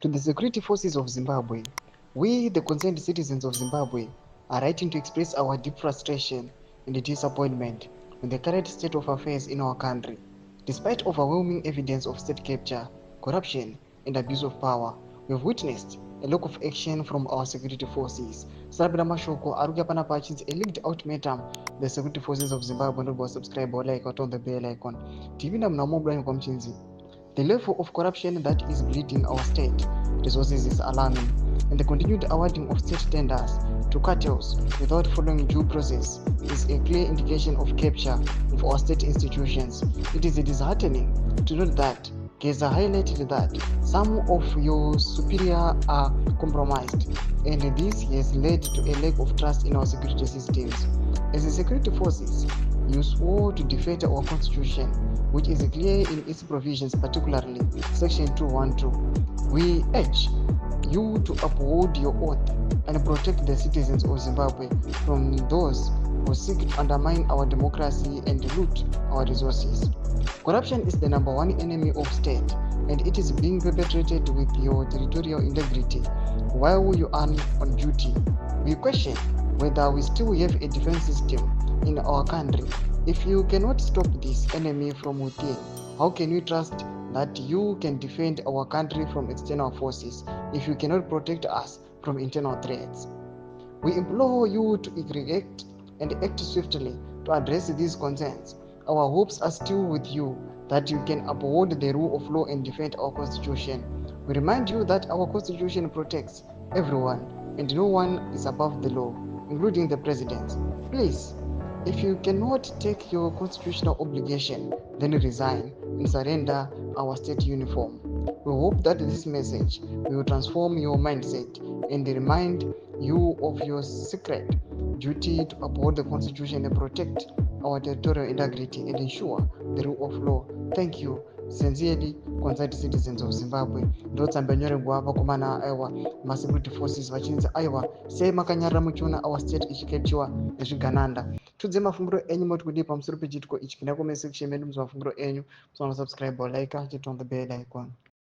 To the security forces of Zimbabwe, we, the concerned citizens of Zimbabwe, are writing to express our deep frustration and disappointment with the current state of affairs in our country. Despite overwhelming evidence of state capture, corruption, and abuse of power, we have witnessed a lack of action from our security forces. Sarabina Mashoko, Aruga Panapachins, a leaked ultimatum, the security forces of Zimbabwe, not subscribe or like or on the bell icon. TV Namnamo Brian Komchinzi. The level of corruption that is bleeding our state resources is alarming, and the continued awarding of state tenders to cartels without following due process is a clear indication of capture of our state institutions. It is disheartening to note that Geza highlighted that some of your superior are compromised, and this has led to a lack of trust in our security systems. As the security forces, you swore to defend our constitution, which is clear in its provisions, particularly Section 212. We urge you to uphold your oath and protect the citizens of Zimbabwe from those who seek to undermine our democracy and loot our resources. Corruption is the number one enemy of state, and it is being perpetrated with your territorial integrity while you are on duty. We question whether we still have a defense system in our country. If you cannot stop this enemy from within, how can we trust that you can defend our country from external forces if you cannot protect us from internal threats? We implore you to aggregate and act swiftly to address these concerns. Our hopes are still with you that you can uphold the rule of law and defend our constitution. We remind you that our constitution protects everyone and no one is above the law, including the president. Please, if you cannot take your constitutional obligation, then resign and surrender our state uniform. We hope that this message will transform your mindset and remind you of your sacred duty to uphold the constitution and protect our territorial integrity and ensure the rule of law. Thank you. Sincerely, concerned citizens of Zimbabwe. Ndotsamba nyore nguava kumana aiwa security forces vachinzi aiwa sei makanyarara muchiona our state ichikepchiwa nezvigananda. Tudze mafungiro enyu moti kudii pamusoro pechitiko ichi. Pinda comment section medu mudze mafungiro enyu. Musana subscribe or like, hit on the bell icon.